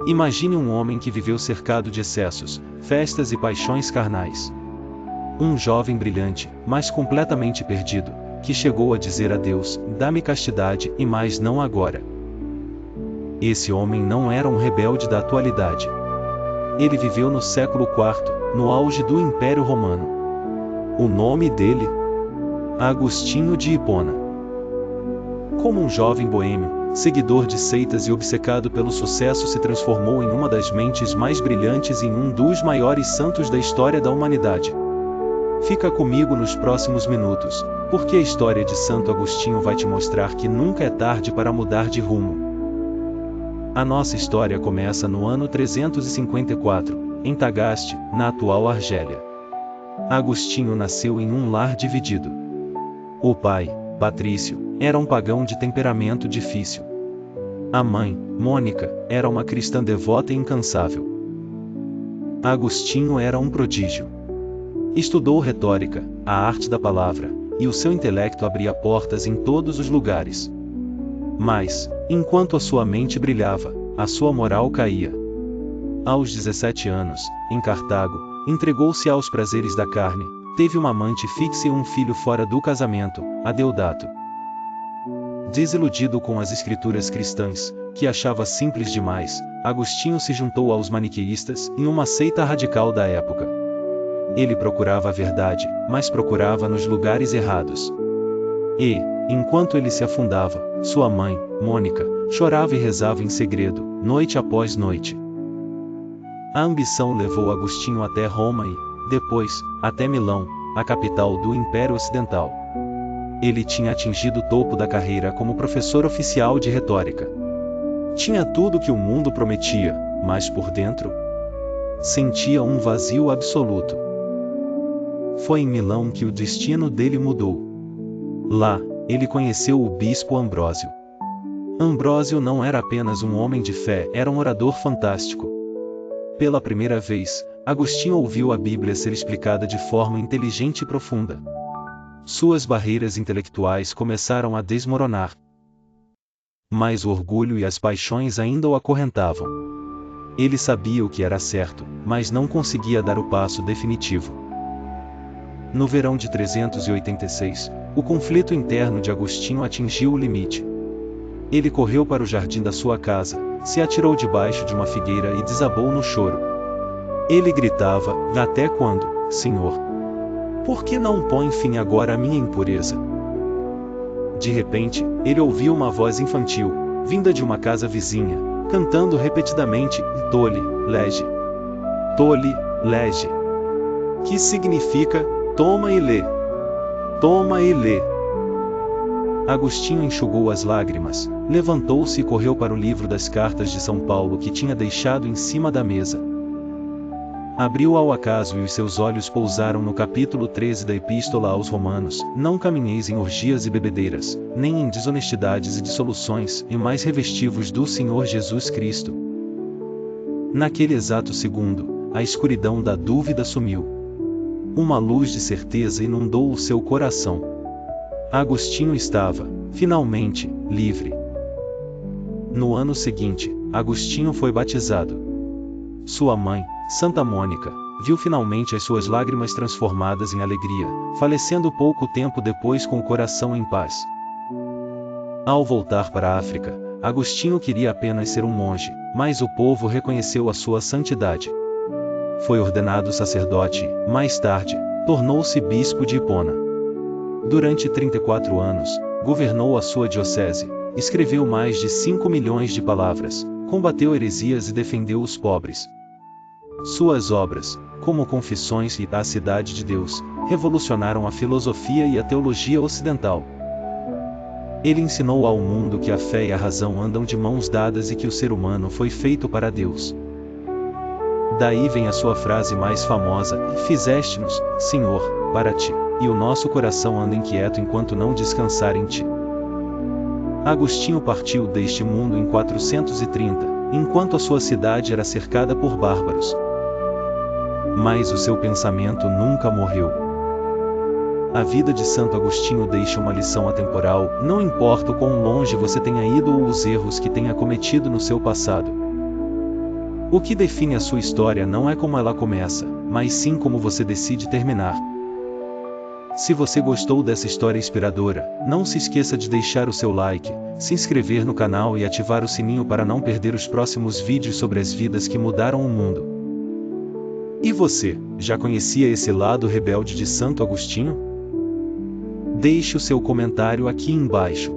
Imagine um homem que viveu cercado de excessos, festas e paixões carnais. Um jovem brilhante, mas completamente perdido, que chegou a dizer a Deus: dá-me castidade, e mais não agora. Esse homem não era um rebelde da atualidade. Ele viveu no século IV, no auge do Império Romano. O nome dele? Agostinho de Hipona. Como um jovem boêmio, seguidor de seitas e obcecado pelo sucesso, se transformou em uma das mentes mais brilhantes e em um dos maiores santos da história da humanidade. Fica comigo nos próximos minutos, porque a história de Santo Agostinho vai te mostrar que nunca é tarde para mudar de rumo. A nossa história começa no ano 354, em Tagaste, na atual Argélia. Agostinho nasceu em um lar dividido. O pai, Patrício, era um pagão de temperamento difícil. A mãe, Mônica, era uma cristã devota e incansável. Agostinho era um prodígio. Estudou retórica, a arte da palavra, e o seu intelecto abria portas em todos os lugares. Mas, enquanto a sua mente brilhava, a sua moral caía. Aos 17 anos, em Cartago, entregou-se aos prazeres da carne, teve uma amante fixa e um filho fora do casamento, Adeodato. Desiludido com as escrituras cristãs, que achava simples demais, Agostinho se juntou aos maniqueístas, em uma seita radical da época. Ele procurava a verdade, mas procurava nos lugares errados. E, enquanto ele se afundava, sua mãe, Mônica, chorava e rezava em segredo, noite após noite. A ambição levou Agostinho até Roma e, depois, até Milão, a capital do Império Ocidental. Ele tinha atingido o topo da carreira como professor oficial de retórica. Tinha tudo que o mundo prometia, mas por dentro, sentia um vazio absoluto. Foi em Milão que o destino dele mudou. Lá, ele conheceu o bispo Ambrósio. Ambrósio não era apenas um homem de fé, era um orador fantástico. Pela primeira vez, Agostinho ouviu a Bíblia ser explicada de forma inteligente e profunda. Suas barreiras intelectuais começaram a desmoronar. Mas o orgulho e as paixões ainda o acorrentavam. Ele sabia o que era certo, mas não conseguia dar o passo definitivo. No verão de 386, o conflito interno de Agostinho atingiu o limite. Ele correu para o jardim da sua casa, se atirou debaixo de uma figueira e desabou no choro. Ele gritava: até quando, Senhor? Por que não põe fim agora à minha impureza? De repente, ele ouviu uma voz infantil, vinda de uma casa vizinha, cantando repetidamente: tole, lege. Tole, lege. Que significa: toma e lê. Toma e lê. Agostinho enxugou as lágrimas, levantou-se e correu para o livro das cartas de São Paulo que tinha deixado em cima da mesa. Abriu ao acaso e os seus olhos pousaram no capítulo 13 da Epístola aos Romanos: não caminheis em orgias e bebedeiras, nem em desonestidades e dissoluções, e mais revesti-vos do Senhor Jesus Cristo. Naquele exato segundo, a escuridão da dúvida sumiu. Uma luz de certeza inundou o seu coração. Agostinho estava, finalmente, livre. No ano seguinte, Agostinho foi batizado. Sua mãe, Santa Mônica, viu finalmente as suas lágrimas transformadas em alegria, falecendo pouco tempo depois com o coração em paz. Ao voltar para a África, Agostinho queria apenas ser um monge, mas o povo reconheceu a sua santidade. Foi ordenado sacerdote e, mais tarde, tornou-se bispo de Hipona. Durante 34 anos, governou a sua diocese, escreveu mais de 5 milhões de palavras, combateu heresias e defendeu os pobres. Suas obras, como Confissões e A Cidade de Deus, revolucionaram a filosofia e a teologia ocidental. Ele ensinou ao mundo que a fé e a razão andam de mãos dadas e que o ser humano foi feito para Deus. Daí vem a sua frase mais famosa: fizeste-nos, Senhor, para ti, e o nosso coração anda inquieto enquanto não descansar em ti. Agostinho partiu deste mundo em 430, enquanto a sua cidade era cercada por bárbaros. Mas o seu pensamento nunca morreu. A vida de Santo Agostinho deixa uma lição atemporal, não importa o quão longe você tenha ido ou os erros que tenha cometido no seu passado. O que define a sua história não é como ela começa, mas sim como você decide terminar. Se você gostou dessa história inspiradora, não se esqueça de deixar o seu like, se inscrever no canal e ativar o sininho para não perder os próximos vídeos sobre as vidas que mudaram o mundo. E você, já conhecia esse lado rebelde de Santo Agostinho? Deixe o seu comentário aqui embaixo.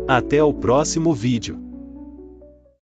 Até o próximo vídeo.